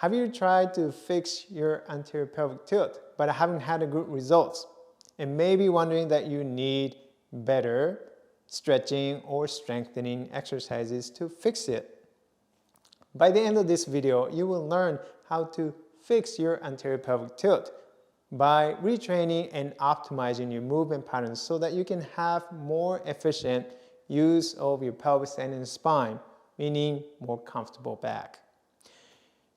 Have you tried to fix your anterior pelvic tilt but haven't had good results? And maybe wondering that you need better stretching or strengthening exercises to fix it. By the end of this video, you will learn how to fix your anterior pelvic tilt by retraining and optimizing your movement patterns so that you can have more efficient use of your pelvis and spine, meaning more comfortable back.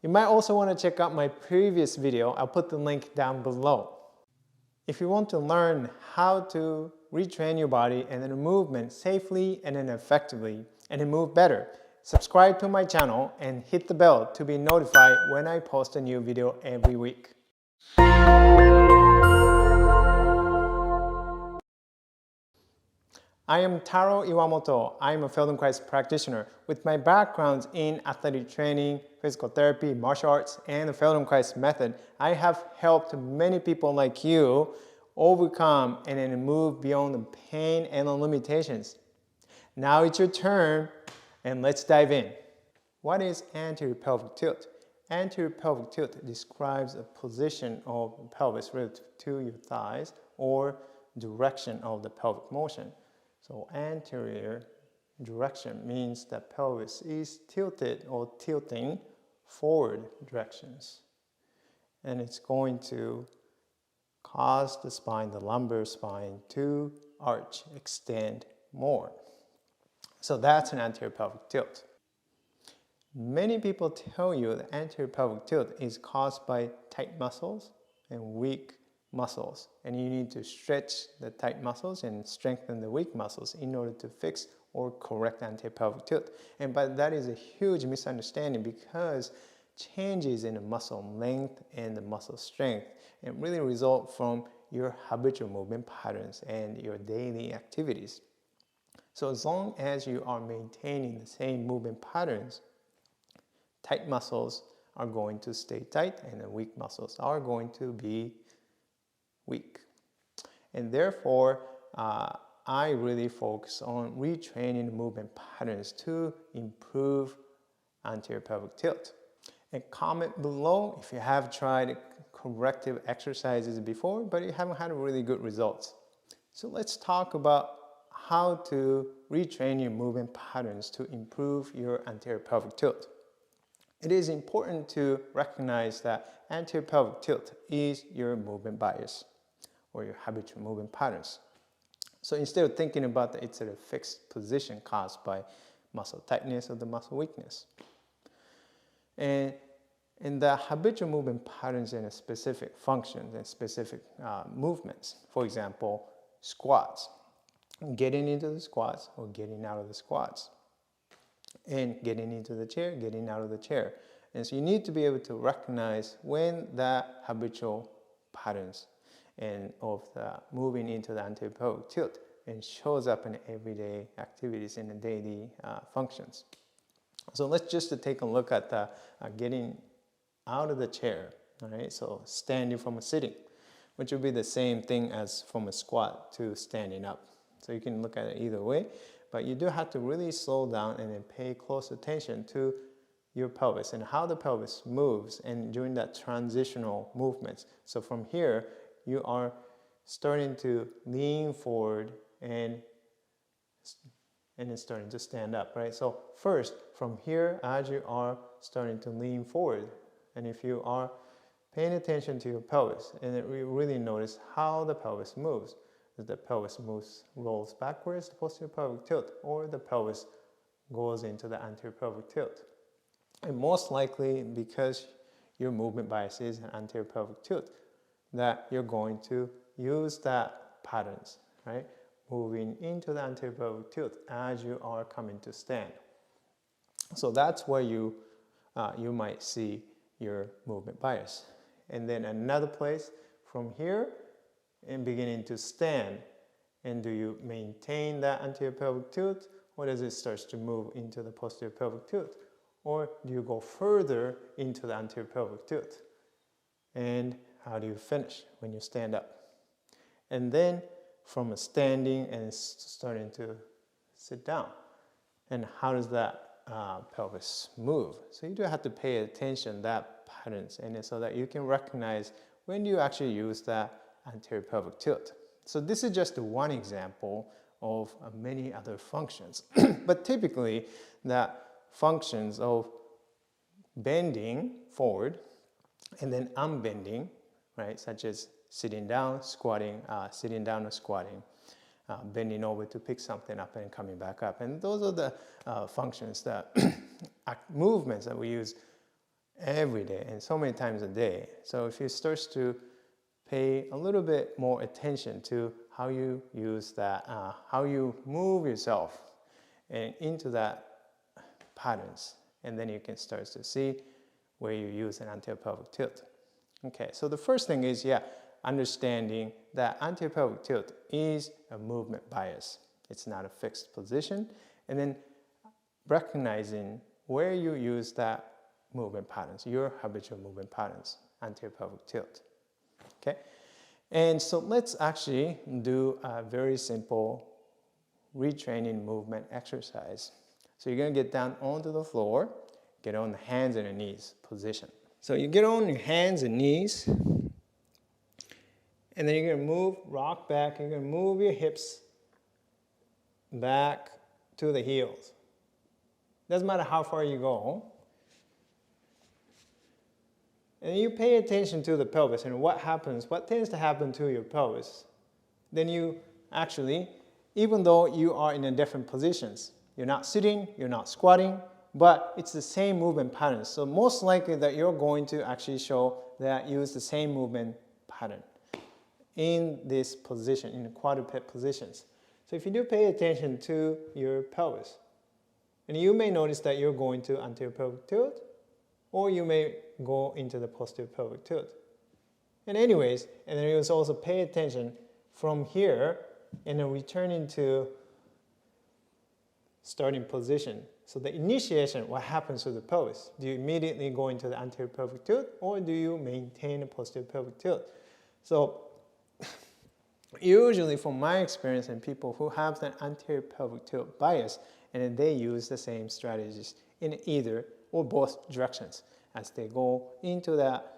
You might also want to check out my previous video. I'll put the link down below. If you want to learn how to retrain your body and then movement safely and then effectively and then move better, subscribe to my channel and hit the bell to be notified when I post a new video every week. I am Taro Iwamoto. I am a Feldenkrais practitioner. With my backgrounds in athletic training, physical therapy, martial arts, and the Feldenkrais method, I have helped many people like you overcome and then move beyond the pain and the limitations. Now it's your turn, and let's dive in. What is anterior pelvic tilt? Anterior pelvic tilt describes a position of the pelvis relative to your thighs or direction of the pelvic motion. So anterior direction means that pelvis is tilted or tilting forward directions. And it's going to cause the spine, the lumbar spine, to arch, extend more. So that's an anterior pelvic tilt. Many people tell you that anterior pelvic tilt is caused by tight muscles and weak muscles, and you need to stretch the tight muscles and strengthen the weak muscles in order to fix or correct anterior pelvic tilt. But that is a huge misunderstanding because changes in the muscle length and the muscle strength and really result from your habitual movement patterns and your daily activities. So as long as you are maintaining the same movement patterns, tight muscles are going to stay tight and the weak muscles are going to be weak. And therefore, I really focus on retraining movement patterns to improve anterior pelvic tilt. And comment below if you have tried corrective exercises before, but you haven't had really good results. So let's talk about how to retrain your movement patterns to improve your anterior pelvic tilt. It is important to recognize that anterior pelvic tilt is your movement bias or your habitual movement patterns. So instead of thinking about that it's at a fixed position caused by muscle tightness or the muscle weakness. And the habitual movement patterns and specific functions and specific movements. For example, squats. Getting into the squats or getting out of the squats. And getting into the chair, getting out of the chair. And so you need to be able to recognize when that habitual patterns and of the moving into the anterior pelvic tilt and shows up in everyday activities and the daily functions. So let's just take a look at the getting out of the chair. All right, so standing from a sitting, which would be the same thing as from a squat to standing up. So you can look at it either way, but you do have to really slow down and then pay close attention to your pelvis and how the pelvis moves and during that transitional movements. So from here, you are starting to lean forward and then starting to stand up, right? So first, from here, as you are starting to lean forward, and if you are paying attention to your pelvis, and then you really notice how the pelvis moves. As the pelvis moves, rolls backwards, the posterior pelvic tilt, or the pelvis goes into the anterior pelvic tilt. And most likely, because your movement bias is an anterior pelvic tilt, that you're going to use that patterns, right? Moving into the anterior pelvic tilt as you are coming to stand. So that's where you might see your movement bias. And then another place from here and beginning to stand. And do you maintain that anterior pelvic tilt, or does it start to move into the posterior pelvic tilt? Or do you go further into the anterior pelvic tilt? And how do you finish when you stand up? And then from a standing and starting to sit down. And how does that pelvis move? So you do have to pay attention that patterns, and so that you can recognize when you actually use that anterior pelvic tilt. So this is just one example of many other functions. But typically, the functions of bending forward and then unbending, right, such as sitting down, squatting, sitting down or squatting, bending over to pick something up and coming back up. And those are the functions, that movements that we use every day and so many times a day. So if you start to pay a little bit more attention to how you use that, how you move yourself and into that patterns, and then you can start to see where you use an anterior pelvic tilt. Okay, so the first thing is, understanding that anterior pelvic tilt is a movement bias. It's not a fixed position. And then recognizing where you use that movement patterns, your habitual movement patterns, anterior pelvic tilt. Okay, and so let's actually do a very simple retraining movement exercise. So you're going to get down onto the floor, get on the hands and the knees position. So you get on your hands and knees, and then you're going to move, rock back, you're going to move your hips back to the heels. Doesn't matter how far you go. And you pay attention to the pelvis and what happens, what tends to happen to your pelvis. Then you actually, even though you are in different positions, you're not sitting, you're not squatting, but it's the same movement pattern. So most likely that you're going to actually show that you use the same movement pattern in this position, in the quadruped positions. So if you do pay attention to your pelvis, and you may notice that you're going to anterior pelvic tilt, or you may go into the posterior pelvic tilt. And anyways, and then you also pay attention from here and then returning to starting position. So the initiation, what happens to the pelvis? Do you immediately go into the anterior pelvic tilt, or do you maintain a posterior pelvic tilt? So usually from my experience and people who have the anterior pelvic tilt bias, and then they use the same strategies in either or both directions. As they go into that,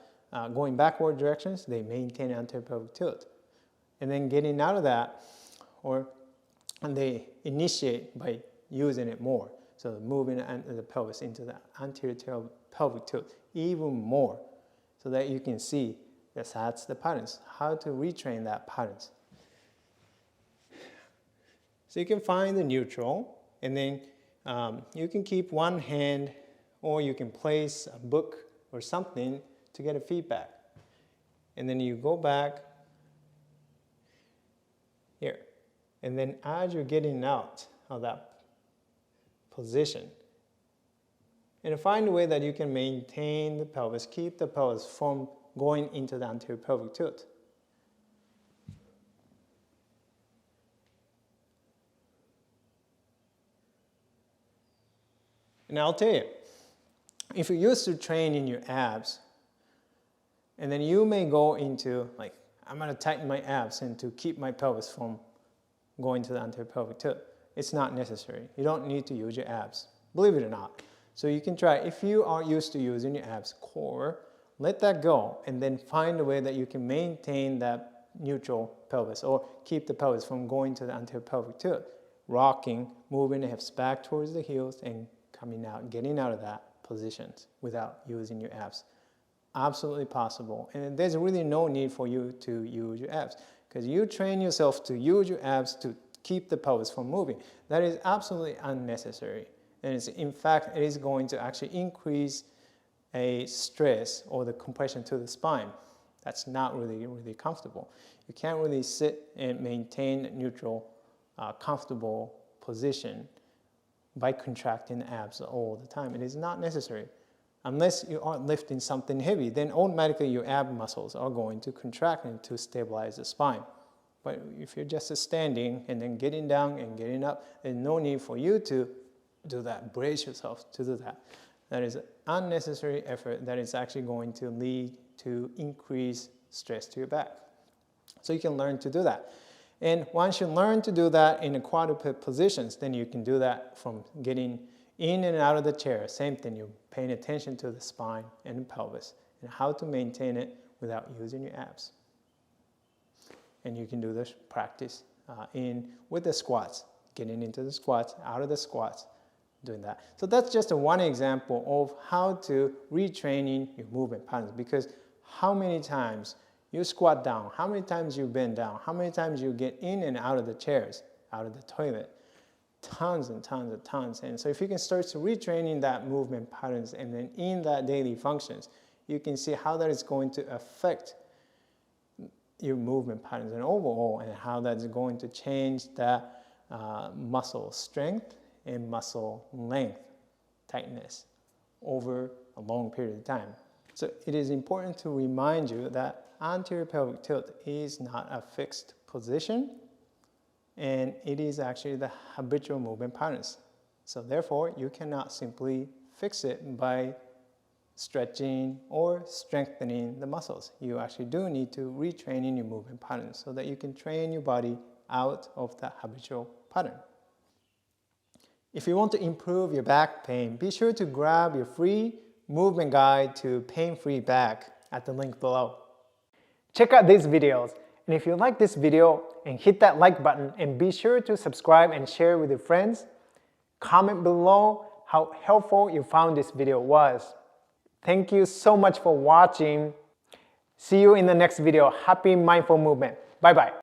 going backward directions, they maintain anterior pelvic tilt. And then getting out of that, and they initiate by using it more. So moving the pelvis into the anterior pelvic tilt even more, so that you can see that's the patterns, how to retrain that patterns. So you can find the neutral, and then you can keep one hand, or you can place a book or something to get a feedback. And then you go back here. And then as you're getting out of that position, and find a way that you can maintain the pelvis, keep the pelvis from going into the anterior pelvic tilt. And I'll tell you, if you're used to training your abs, and then you may go into, like, I'm going to tighten my abs and to keep my pelvis from going to the anterior pelvic tilt. It's not necessary. You don't need to use your abs, believe it or not. So you can try, if you are used to using your abs core, let that go, and then find a way that you can maintain that neutral pelvis, or keep the pelvis from going to the anterior pelvic tilt. Rocking, moving the hips back towards the heels, and coming out, getting out of that positions without using your abs. Absolutely possible. And there's really no need for you to use your abs, because you train yourself to use your abs to keep the pelvis from moving. That is absolutely unnecessary. And in fact, it is going to actually increase a stress or the compression to the spine. That's not really comfortable. You can't really sit and maintain a neutral, comfortable position by contracting the abs all the time. It is not necessary. Unless you aren't lifting something heavy, then automatically your ab muscles are going to contract and to stabilize the spine. But if you're just standing and then getting down and getting up, there's no need for you to do that, brace yourself to do that. That is unnecessary effort that is actually going to lead to increased stress to your back. So you can learn to do that. And once you learn to do that in the quadruped positions, then you can do that from getting in and out of the chair. Same thing, you're paying attention to the spine and the pelvis, and how to maintain it without using your abs. And you can do this practice with the squats, getting into the squats, out of the squats, doing that. So that's just one example of how to retraining your movement patterns, because how many times you squat down, how many times you bend down, how many times you get in and out of the chairs, out of the toilet, tons and tons and tons. And so if you can start to retraining that movement patterns and then in that daily functions, you can see how that is going to affect your movement patterns and overall, and how that's going to change that muscle strength and muscle length, tightness over a long period of time. So it is important to remind you that anterior pelvic tilt is not a fixed position, and it is actually the habitual movement patterns. So therefore, you cannot simply fix it by stretching or strengthening the muscles. You actually do need to retrain your movement patterns so that you can train your body out of that habitual pattern. If you want to improve your back pain, be sure to grab your free movement guide to pain-free back at the link below. Check out these videos, and if you like this video, and hit that like button, and be sure to subscribe and share with your friends. Comment below how helpful you found this video was. Thank you so much for watching. See you in the next video. Happy mindful movement. Bye bye.